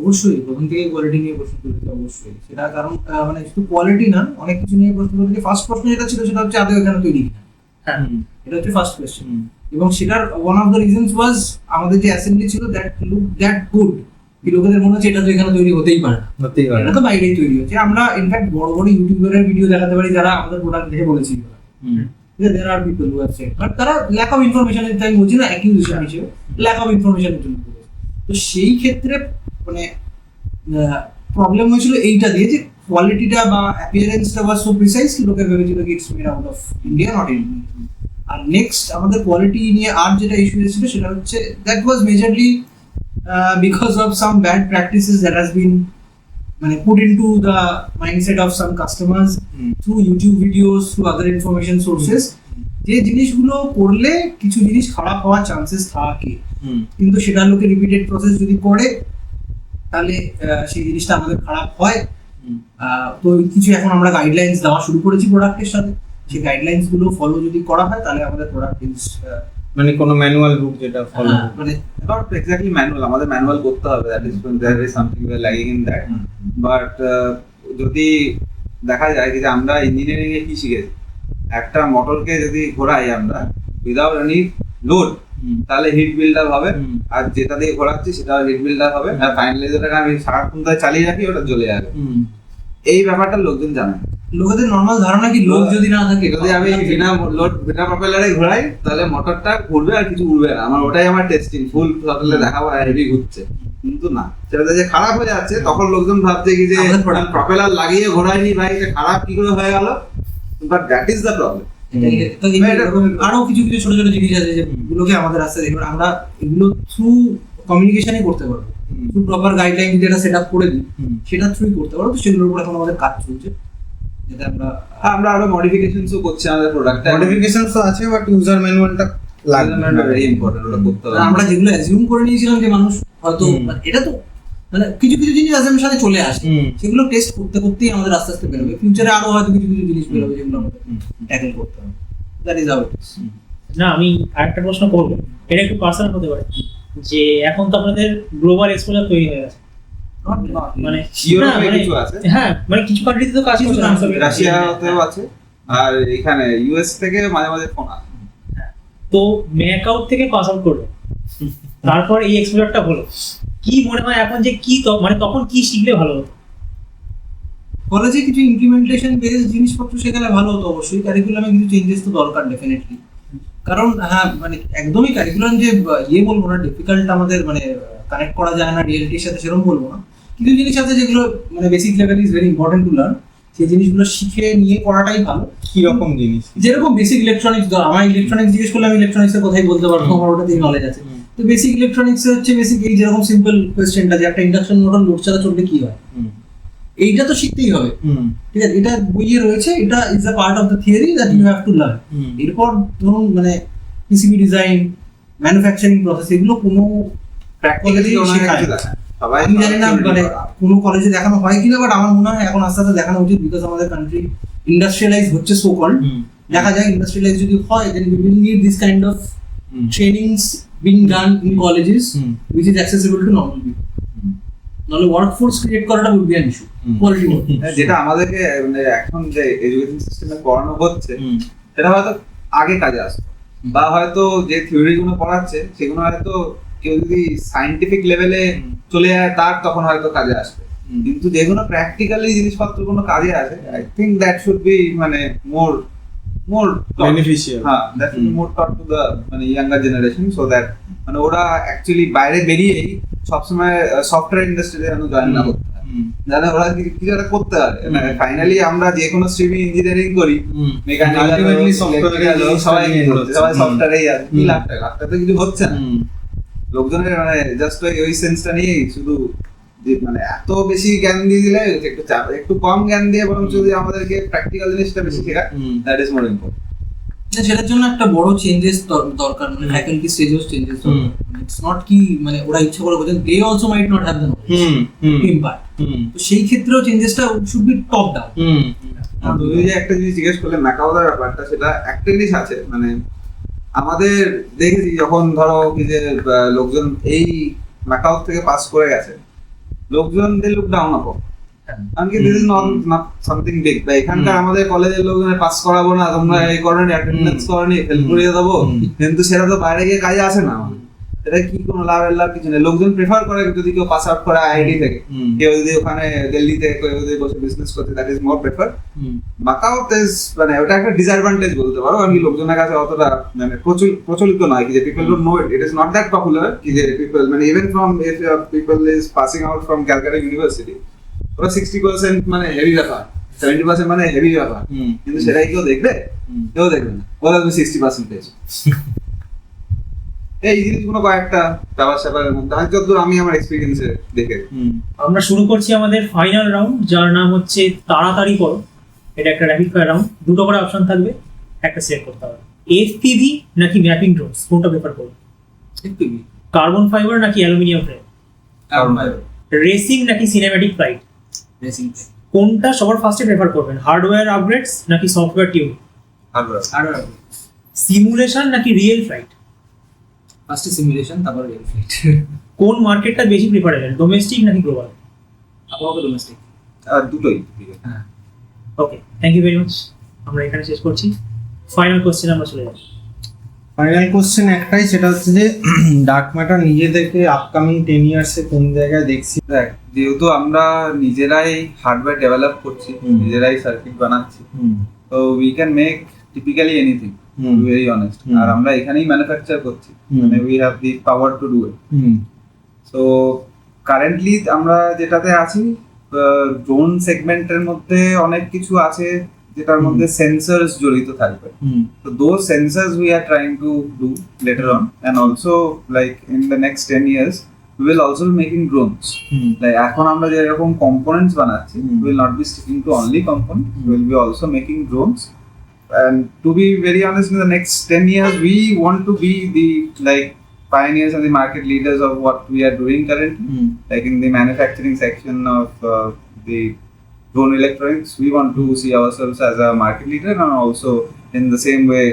অবশ্যই প্রথম থেকে কোয়ালিটি নিয়ে প্রশ্ন তুলেছে, অবশ্যই সেটা কারণ মানে শুধু কোয়ালিটি না, অনেক কিছু নিয়ে প্রশ্ন তুলেছে। ফার্স্ট প্রশ্ন যেটা ছিল সেটা হচ্ছে আদৌ এখানে তৈরি কিনা, হ্যাঁ, এটা হচ্ছে ফার্স্ট কোয়েশ্চেন। এবং সেটার ওয়ান অফ দ্য রিজনস ওয়াজ আমাদের যে অ্যাসেম্বলি ছিল দ্যাট লুক দ্যাট গুড, কি লোকেদের মনে হচ্ছে এটা তো এখানে তৈরি হতেই পারে না, হতেই পারে। এটা তো বাইরেই তৈরি হচ্ছে। আমরা ইনফ্যাক্ট বড় বড় ইউটিউবারের ভিডিও দেখাতে পারি যারা আমাদের প্রোডাক্ট দেখে বলেছিল, there are people who have said, but তারা ল্যাক অফ ইনফরমেশন এর টাইম বলছি না, অ্যাকিউজিশন হিসেবে ল্যাক অফ ইনফরমেশনের জন্য বলেছে। তো সেই ক্ষেত্রে মানে প্রবলেম হয়েছিল এইটা দিয়ে যে কোয়ালিটিটা বা অ্যাপিয়ারেন্সটা ওয়াজ সো প্রিসাইজ কি লোকে ভেবেছিল কি it's made out of India, not India. আর নেক্সট আমাদের কোয়ালিটি নিয়ে আর যেটা ইস্যু এসেছিল সেটা হচ্ছে that was majorly because of some bad practices that has been মানে put into the mindset of some customers through YouTube videos, through other information sources, যে জিনিসগুলো করলে কিছু জিনিস খারাপ হওয়ার চান্সেস থাকে, কিন্তু সেটা লোকে রিপিটেড প্রসেস যদি করে তাহলে সেই জিনিসটা আমাদের খারাপ হয়। তো কিছু এখন আমরা গাইডলাইন্স দেওয়া শুরু করেছি প্রোডাক্টের সাথে, সেই গাইডলাইন্স গুলো ফলো যদি করা হয় তাহলে আমাদের প্রোডাক্ট ইজ মানে কোনো ম্যানুয়াল বুক যেটা ফলো মানে not exactly manual, আমাদের ম্যানুয়াল করতে হবে, that is there is something we are lagging in that, but যদি দেখা যায় যে আমরা ইঞ্জিনিয়ারিং এ কি শিখেছি, একটা মোটরকে যদি ঘোরাই আমরা উইদাউট এনি লোড তাহলে হিট বিল্ডার হবে, আর যেটা দিয়ে ঘোরাচ্ছি সেটা হিট বিল্ডার হবে, আর ফাইনালি যেটাকে আমি সারাক্ষণ ধরে চালিয়ে রাখি ওটা জ্বলে যাবে। এই ব্যাপারটা লোকজন জানে না। লোকেদের নর্মাল ধারণা কি লোক যদি না থাকে, যদি আমি বিনা প্রপেলারে ঘোরাই তাহলে মোটরটা ঘুরবে আর কিছু উড়বে না, আমার ওটাই আমার টেস্টিং, ফুল থ্রটলে দেখাবো হেভি ঘুরছে, কিন্তু না, সেটা যে খারাপ হয়ে যাচ্ছে তখন লোকজন ভাবছে কি যে প্রপেলার লাগিয়ে ঘোরাইনি ভাই, এটা খারাপ কি করে হয়ে গেল, but that is the problem. আরো কিছু কিছু ছোট ছোট জিনিস আছে যেগুলোকে আমাদের রাস্তায় দেখবেন আমরা এগুলো থ্রু কমিউনিকেশনই করতে পারবো, থ্রু প্রপার গাইডলাইন যদি এটা সেট আপ করে দিই সেটা থ্রুই করতে পারবো। তো সেগুলোর উপর এখন আমাদের কাজ চলছে, যাতে আমরা আরো মডিফিকেশনসও করছি আমাদের প্রোডাক্টে। মডিফিকেশনস তো আছে, বাট ইউজার ম্যানুয়ালটা লাগবে, ভেরি ইম্পর্টেন্ট, ওটা করতে হবে। আমরা যেগুলো অ্যাজিউম করে নিয়েছিলাম যে মানুষ হয়তো মানে এটা তো মানে কিছু কিছু জিনিস অ্যাজামের সাথে চলে আসে, সেগুলো টেস্ট করতে করতেই আমাদের আস্তে আস্তে বেরোবে। ফিউচারে আরো হয়তো কিছু কিছু জিনিস বেরোবে যেগুলো আমাদের ট্যাকল করতে হবে। That is how it is. না, আমি আরেকটা প্রশ্ন করবো, এটা একটু পার্সোনাল হতে পারে, যে এখন তো আপনাদের গ্লোবাল এক্সপোজার তৈরি হয়ে গেছে, মানে ইউরোপে না, মানে- কিছু আছে, হ্যাঁ মানে কিছু কান্ট্রিতে তো কাজ করছে, রাশিয়াতেও আছে, আর এখানে ইউএস থেকে মাঝে মাঝে ফোন আসে। তো ম্যাকআউট থেকে পাস আউট করলো, তারপর এই এক্সপোজারটা হলো, কি মনে হয় এখন যে কি মানে তখন কি শিখলে ভালো হতো? কলেজে কিছু ইমপ্লিমেন্টেশন বেস জিনিসপত্র শেখালে ভালো হতো অবশ্যই। কারিকুলামে কিছু চেঞ্জেস তো দরকার ডেফিনেটলি, কারণ হ্যাঁ মানে একদমই কারিকুলাম যে বলবো না ডিফিকাল্ট, আমাদের মানে কানেক্ট করা যায় না রিয়েলিটির সাথে সেরকম বলবো না। কিছু জিনিস আছে যেগুলো মানে basic level is very important to learn, সেই জিনিসগুলো শিখে নিয়ে করাটাই ভালো। কি রকম জিনিস? যেরকম বেসিক ইলেকট্রনিক্স, আমার ইলেকট্রনিক্স জিজ্ঞেস করলে আমি ইলেকট্রনিক্সের কথাই বলতে পারবো, আমার ওটাতেই নলেজ আছে। তো বেসিক ইলেকট্রনিক্স হচ্ছে বেসিক এই যেরকম সিম্পল কোয়েশ্চেনটা যে একটা ইন্ডাকশন মোটর লোড ছাড়া চললে কি হয়, এইটা তো শিখতেই হবে। ঠিক আছে, এটা বইয়ে রয়েছে, এটা is a part of the theory that you have to learn. এরপর ধরুন মানে পিসিবি ডিজাইন, ম্যানুফ্যাকচারিং প্রসেস, এগুলো কোনো প্র্যাকটিক্যালি শেখায় না। সবাই আমি জানি না মানে কোনো কলেজে দেখানো হয় কিনা, বাট আমার মনে হয় এখন আস্তে আস্তে দেখানো উচিত, বিকজ আমাদের কান্ট্রি ইন্ডাস্ট্রিয়ালাইজ হচ্ছে সো কল্ড। দেখা যায় ইন্ডাস্ট্রিয়ালাইজ যদি হয়, then we will need this kind of trainings being done in colleges which is accessible to normal people. নাহলে ওয়ার্কফোর্স ক্রিয়েট করাটা would be an issue. Quality work যেটা আমাদেরকে মানে এখন যে এডুকেশন সিস্টেমে পড়ানো হচ্ছে সেটা হয়তো আগে কাজে আসতো, বা হয়তো যে থিওরি গুলো পড়াচ্ছে সেগুলো হয়তো কেউ যদি সায়েন্টিফিক লেভেলে চলে যায় তার তখন হয়তো কাজে আসবে, কিন্তু যেগুলো প্র্যাকটিক্যালি জিনিসপত্র কোনো কাজে আসে, I think that should be মানে মোর বেনিফিশিয়াল। হ্যাঁ, that should be more taught to the মানে ইয়াঙ্গার জেনারেশন, সো দ্যাট মানে ওরা অ্যাকচুয়ালি বাইরে বেরিয়েই সবসময় সফটওয়্যার ইন্ডাস্ট্রিতে যেন জয়েন না করতে হয়, যারা ওরা কিছু একটা করতে পারে। ফাইনালি আমরা যে কোনো স্ট্রিমে ইঞ্জিনিয়ারিং করি, Ultimately software সবাই সফটওয়্যারেই আছে, কি লাখ টাকা তো কিছু হচ্ছে না। লোকজনের মানে জাস্ট ওই সেন্সটা নিয়েই শুধু যে মানে এত বেশি জ্ঞান দিয়ে দিলে একটু কম জ্ঞান দিয়ে বরং যদি আমাদেরকে প্র্যাকটিক্যাল জিনিসটা বেশি শেখায়, দ্যাট ইজ মোর ইম্পর্টেন্ট। সেটার জন্য একটা বড় চেঞ্জেস দরকার, মানে ফ্যাকাল্টি স্টেজেও চেঞ্জেস দরকার। ইটস নট কি মানে ওরা ইচ্ছা করে বলছেন, they also might not have the impact. তো সেই ক্ষেত্রেও চেঞ্জেসটা শুড বি টপ ডাউন। তুমি যে একটা জিনিস জিজ্ঞেস করলে ম্যাকাওদার ব্যাপারটা, সেটা একটা জিনিস আছে মানে আমাদের দেখেছি যখন ধরো কি যে লোকজন এই ম্যাকাও থেকে পাস করে গেছে, লোকজন দে লুক ডাউন আপন, কারণ কি this is not something big. বা এখানকার আমাদের কলেজের লোকজনের পাস করাবো না, তোমরা এই করনি, অ্যাটেন্ডেন্স করনি, ফেল করিয়ে দেবো, কিন্তু সেটা তো বাইরে গিয়ে কাজে আসে না আমাদের। এটা কি কোনো লাভ কিছু নেই। লোকজন প্রেফার করে যদি কেউ পাস আউট করে আইআইটি থেকে, কেউ যদি ওখানে দিল্লিতে কেউ যদি বসে বিজনেস করতে, that is more prefer. Macau is মানে ওটা একটা ডিসঅ্যাডভান্টেজ বলতে পারো, কারণ কি লোকজনের কাছে অতটা মানে প্রচলিত নয়, কি যে people don't know it, it is not that popular, কি যে পিপল মানে even from if people is passing out from Calcutta university, ওরা 60% মানে হেভি ব্যাপার, 70% মানে হেভি ব্যাপার, কিন্তু সেটাই কেউ দেখবে? কেউ দেখবে না, ওরা তুমি 60% পেয়েছো। এই জিনিসগুলো কয়েকটা ব্যাপার স্যাপারের মধ্যে যতদূর আমি আমার এক্সপিরিয়েন্সে দেখে। আমরা শুরু করছি আমাদের ফাইনাল রাউন্ড, যার নাম হচ্ছে তাড়াতাড়ি করো। এটা একটা র্যাপিড ফায়ার রাউন্ড, দুটো করে অপশন থাকবে, একটা সিলেক্ট করতে হবে। এফপিভি নাকি ম্যাপিং ড্রোনস, কোনটা প্রেফার করবে? এফপিভি। কার্বন ফাইবার নাকি aluminium frame? Carbon fibre. Racing নাকি সিনেম্যাটিক ফ্লাইট? রেসিং। কোনটা সবার ফার্স্টে প্রেফার করবেন, হার্ডওয়্যার আপগ্রেডস নাকি সফটওয়্যার টিউন? হার্ডওয়্যার। সিমুলেশন নাকি রিয়েল ফ্লাইট? ফার্স্টে সিমুলেশন, তারপর রিয়েল ফ্লাইট। কোন মার্কেটটা বেশি প্রিফারেবল, ডোমেস্টিক নাকি গ্লোবাল? আপাতত ডোমেস্টিক। আর দুটোই। হ্যাঁ। ওকে, থ্যাংক ইউ ভেরি মাচ। আমরা এখানে শেষ করছি। ফাইনাল কোশ্চেন আমরা চলে যাব। ফাইনাল কোশ্চেন একটাই, সেটা হচ্ছে যে ডার্ক ম্যাটার নিজেদেরকে আপকামিং 10 ইয়ার্সে কোন জায়গায় দেখছি? দেখ, যেহেতু আমরা নিজেরাই হার্ডওয়্যার ডেভেলপ করছি, নিজেরাই সার্কিট বানাচ্ছি, তো we can make typically anything, to be very honest. আর আমরা এখানেই ম্যানুফ্যাকচার করছি, মানে we have the power to do it. So currently আমরা যেটাতে আছি, ড্রোন সেগমেন্টের মধ্যে অনেক কিছু আছে যেটার মধ্যে সেন্সরস জড়িত থাকবে। So those sensors we are trying to do later on, and also like in the next 10 years we will also be making drones. Like এখন আমরা যেরকম components বানাচ্ছি, we will not be sticking to only components. We will be also making drones. And to be very honest, in the next 10 years, we want to be the like pioneers and the market leaders of what we are doing currently. Like in the manufacturing section of the drone electronics, we want to see ourselves as a market leader, and also in the same way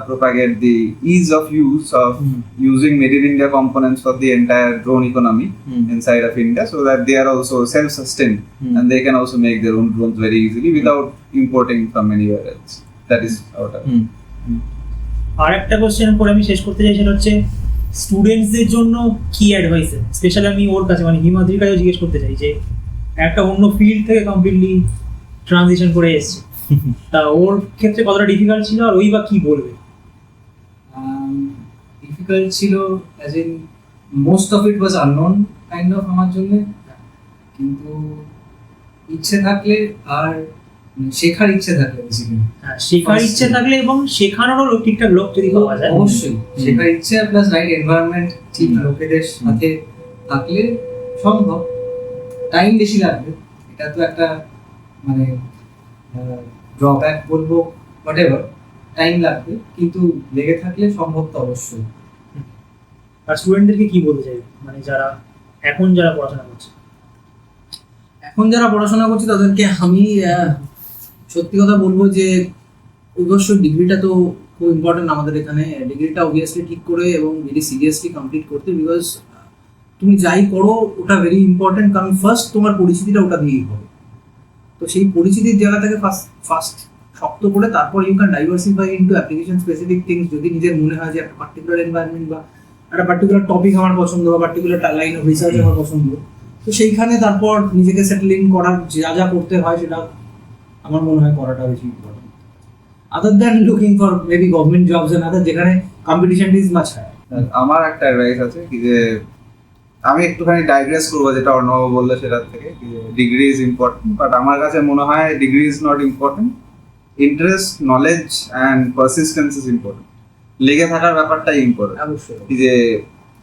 propagate the ease of use of using made in India components for the entire drone economy inside of India, so that they are also self-sustained and they can also make their own drones very easily without importing from anywhere else. That is our target. আর একটা কোশ্চেন করে আমি শেষ করতে চাই, সেটা হচ্ছে স্টুডেন্টসদের জন্য কি অ্যাডভাইস, স্পেশালি আমি ওর কাছে মানে হিমাদ্রির কাছেও জিজ্ঞেস করতে চাই যে একটা অন্য ফিল্ড থেকে কমপ্লিটলি ট্রানজিশন করে এসেছে, তা ওর ক্ষেত্রে কতটা ডিফিকাল্ট ছিল আর ওই বা কি বলবে? ডিফিকাল্ট ছিল as in most of it was unknown kind of আমার জন্য, কিন্তু ইচ্ছে থাকলে আর শেখার ইচ্ছে থাকলে বেসিক্যালি, হ্যাঁ, শেখার ইচ্ছে থাকলে এবং শেখানোরও ঠিকঠাক লোক যদি পাওয়া যায়, অবশ্যই শেখার ইচ্ছে প্লাস রাইট এনভায়রনমেন্ট, ঠিক লোকেদের সাথে থাকলে সম্ভব। টাইম বেশি লাগবে, এটা তো একটা মানে ড্রব্যাক বলবো, হোয়াটএভার, টাইম লাগবে, কিন্তু লেগে থাকলে সম্ভব তো অবশ্যই। আর স্টুডেন্টদেরকে কি বলতে চাই, মানে যারা এখন পড়াশোনা করছে? এখন যারা পড়াশোনা করছে তাদেরকে আমি সত্যি কথা বলবো যে অবশ্যই ডিগ্রিটা তো খুব ইম্পর্টেন্ট আমাদের এখানে। ডিগ্রিটা অবভিয়াসলি ঠিক করে এবং ভেরি সিরিয়াসলি কমপ্লিট করতে, বিকজ তুমি যাই করো ওটা ভেরি ইম্পর্টেন্ট, কারণ ফার্স্ট তোমার পরিচিতিটা ওটা দিয়েই হবে। তো সেই পরিচিতির জায়গাটাকে ফার্স্ট শক্ত করে তারপর you can diversify into application specific things. যদি নিজের মনে হয় যে একটা পার্টিকুলার এনভায়রনমেন্ট বা একটা পার্টিকুলার টপিক আমার পছন্দ বা পার্টিকুলার লাইন অফ রিসার্চ আমার পছন্দ, তো সেইখানে তারপর নিজেকে সেটেলিং করার যা করতে হয় সেটা আমার মনে হয় করাটা বেশি important, other than looking for maybe government jobs and other, যেখানে কম্পিটিশন ইজ মাচ হায়ার। আমার একটা অ্যাডভাইস আছে কি যে আমি একটুখানি ডাইগ্রেস করবো যেটা অর্ণব বললো সেটার থেকে, ডিগ্রি ইজ ইম্পর্টেন্ট, বাট আমার কাছে মনে হয় degree is not important, interest, knowledge and persistence is important. লেগে থাকার ব্যাপারটাই ইম্পর্টেন্ট। অবশ্যই যে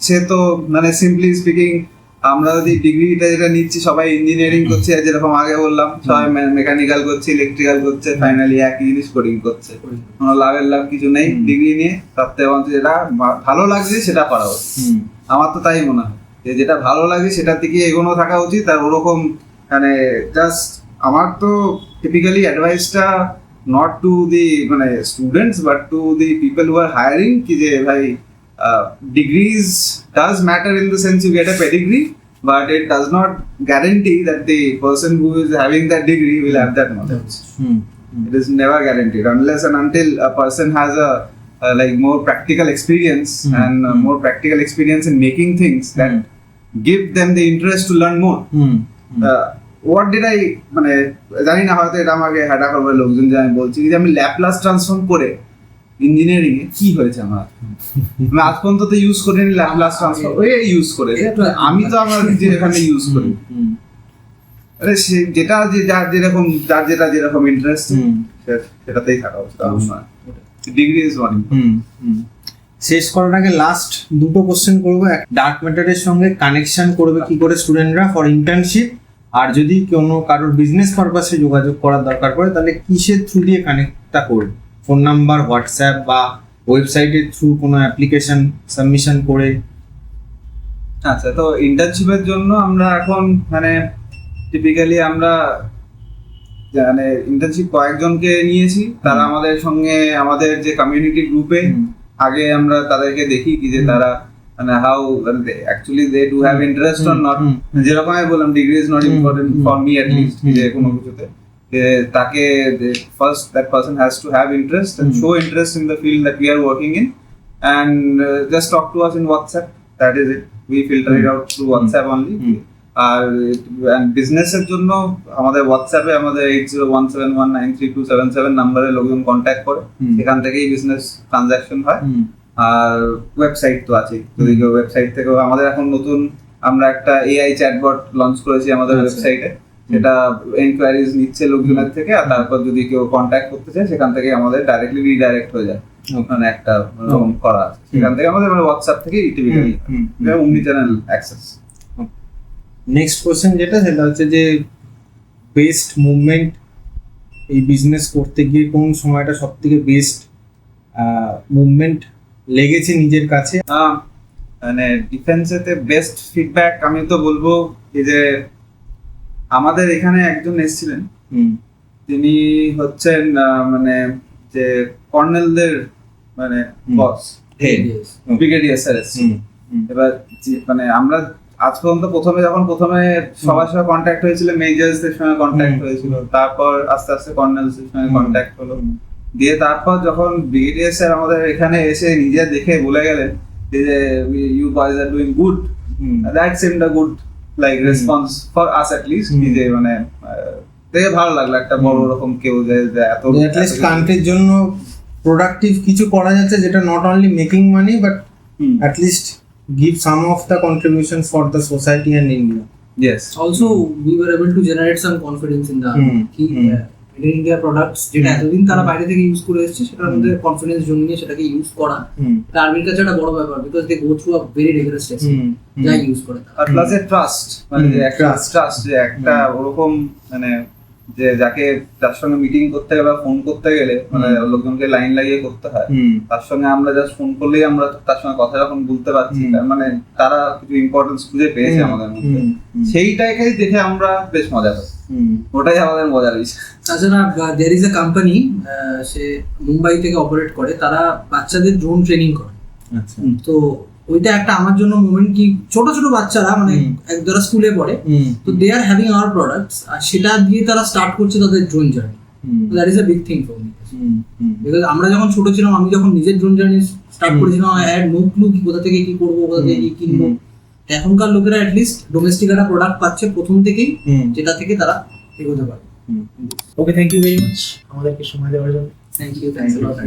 সে তো মানে সিম্পলি স্পিকিং আমরা যদি ডিগ্রিটা যেটা নিচ্ছি সবাই ইঞ্জিনিয়ারিং করছে, যেরকম আগে বললাম সবাই মেকানিক্যাল করছে, ইলেকট্রিক্যাল করছে, ফাইনালি একই জিনিস কোডিং করছে, কোনো লাভ কিছু নেই ডিগ্রি নিয়ে। তার থেকে যেটা ভালো লাগছে সেটা করা উচিত, আমার তো তাই মনে হয় যে যেটা ভালো লাগে সেটার দিকে এগোনো থাকা উচিত। আর ওরকম মানে জাস্ট আমার তো টিপিক্যালি অ্যাডভাইসটা নট টু দি মানে students but to the people who R hiring, কি যে ভাই degrees does matter in the sense you get a pedigree, but it does not guarantee that the person who is having that degree will have that knowledge. It is never guaranteed unless and until a person has a like more practical experience and more practical experience in making things that give them the interest to learn more. What did I মানে জানি না, হয়তো এটা আমাকে হ্যাটা করবে লোকজন যে আমি বলছি যে আমি ল্যাপ্লাস ট্রান্সফর্ম করে ইঞ্জিনিয়ারিং এ কি হয়েছে আমার, আমি আজ পর্যন্ত তো ইউজ করিনি ল্যাপ্লাস ট্রান্সফর্ম, ওই ইউজ করে আমি তো আমার যে এখানে ইউজ করি। আরে সে যেটা যার যেরকম ইন্টারেস্ট সেটাতেই থাকা উচিত। Degree is one. শেষ করার আগে লাস্ট দুটো কোশ্চেন করবো। ডার্ক ম্যাটারের সঙ্গে কানেকশন করবে কি করে স্টুডেন্টরা ফর ইন্টার্নশিপ, আর যদি কোনো কারোর বিজনেস পারপাসে যোগাযোগ করার দরকার পড়ে তাহলে কিসের থ্রু দিয়ে কানেক্টটা করবে? ফোন নাম্বার, হোয়াটসঅ্যাপ বা ওয়েবসাইটের থ্রু কোনো অ্যাপ্লিকেশন সাবমিশন করে? আচ্ছা, তো ইন্টার্নশিপের জন্য আমরা এখন মানে টিপিক্যালি আমরা মানে ইন্টার্নশিপ কয়েকজনকে নিয়েছি, তারা আমাদের সঙ্গে আমাদের যে কমিউনিটি গ্রুপে আগে আমরা তাদেরকে দেখি কি যে তারা মানে how actually they do have interest or not. যেরকম আমি বললাম degree is not important for me at least, যে কোনো কিছুতে তাকে first that person has to have interest and show interest in the field that we are working in, and just talk to us in WhatsApp. That is it. We filter it out through WhatsApp only. And business এর জন্য আমাদের হোয়াটসঅ্যাপে আমাদের 8017193277 নম্বরে লোকজন কন্ট্যাক্ট করে, এখান থেকেই বিজনেস ট্রানজাকশন হয়। আর ওয়েবসাইট তো আছে, যদি কেউ ওয়েবসাইট থেকে, আমাদের এখন নতুন আমরা একটা AI চ্যাটবট লঞ্চ করেছি আমাদের ওয়েবসাইটে, সেটা এনকোয়ারিজ নিচ্ছে লোকজনের থেকে, আর তারপর যদি কেউ কন্ট্যাক্ট করতে চায় সেখান থেকে আমাদের ডাইরেক্টলি রিডাইরেক্ট হয়ে যায়। ওখানে একটা রকম করা আছে, সেখান থেকে আমাদের হোয়াটসঅ্যাপ থেকে টিপিক্যালি অমনি চ্যানেল অ্যাক্সেস। নেক্সট কোশ্চেন যেটা সেটা হচ্ছে যে বেস্ট মুভমেন্ট এই বিজনেস করতে গিয়ে কোন সময়টা সব থেকে বেস্ট মুভমেন্ট লেগেছে নিজের কাছে? মানে ডিফেন্সেতে বেস্ট ফিডব্যাক আমি তো বলবো এই যে আমাদের এখানে একজন এসেছিলেন, তিনি হচ্ছেন মানে যে কর্নেলদের মানে বস, হেড, ব্রিগেডিয়ার স্যার এসেছিল। এবার মানে আমরা আজ পর্যন্ত প্রথমে সবার সঙ্গে কন্ট্যাক্ট হয়েছিল, মেজর্সদের সঙ্গে কন্ট্যাক্ট হয়েছিল, তারপর আস্তে আস্তে কর্নেলসদের সঙ্গে কন্ট্যাক্ট হলো, দিয়ে তারপর যখন ব্রিগেডিয়ার স্যার আমাদের এখানে এসে নিজে দেখে বলে গেলেন যে you boys are doing good, that seemed a good like response for us at least. নিজে মানে দেখে ভালো লাগলো একটা বড় রকম কেউ যে এত অ্যাটলিস্ট কান্ট্রির জন্য প্রোডাক্টিভ কিছু করা যাচ্ছে, যেটা not only making money but at least give some of the contribution for the society and India. Yes. Also, we were able to generate some confidence in the made in India products যেটা এতদিন তারা বাইরে থেকে ইউজ করে এসেছে, সেটার মধ্যে কনফিডেন্স জন্মিয়ে সেটাকে ইউজ করা আর্মির কাছে একটা বড় ব্যাপার, because they go through a very rigorous test যা ইউজ করে। আর প্লাস এ ট্রাস্ট, মানে যে একটা ট্রাস্ট, যে একটা ওরকম মানে যে যার সঙ্গে মিটিং করতে গেলে বা ফোন করতে গেলে মানে লোকজনকে লাইন লাগিয়ে করতে হয়, তার সঙ্গে আমরা জাস্ট ফোন করলেই আমরা তার সঙ্গে কথা যখন বলতে পারছি, তার মানে তারা কিছু ইম্পর্টেন্স খুঁজে পেয়েছে আমাদের মধ্যে, সেইটাকে দেখে আমরা বেশ মজা পাই, ওটাই আমাদের মজার বিষয়। তাছাড়া দেয়ার ইজ এ কোম্পানি, সে মুম্বাই থেকে অপারেট করে, তারা বাচ্চাদের ড্রোন ট্রেনিং করে। আচ্ছা, তো ওইটা একটা আমার জন্য মোমেন্ট, কি ছোট ছোট বাচ্চারা মানে যারা স্কুলে পড়ে, তো দে আর হ্যাভিং আওয়ার প্রোডাক্টস, আর সেটা দিয়ে তারা স্টার্ট করছে তাদের drone journey. That is a big thing for me, because আমরা যখন ছোট ছিলাম, আমি যখন নিজের ড্রোন জার্নি স্টার্ট করেছিলাম, আই হ্যাড নো ক্লু কি কোথা থেকে কি করবো, কোথা থেকে কি কিনবো। এখনকার লোকেরা অ্যাটলিস্ট ডোমেস্টিক একটা প্রোডাক্ট পাচ্ছে প্রথম থেকেই, যেটা থেকে তারা এগোতে পারে। Okay, thank you very much আমাদেরকে সময় দেওয়ার জন্য। Thank you, thanks a lot.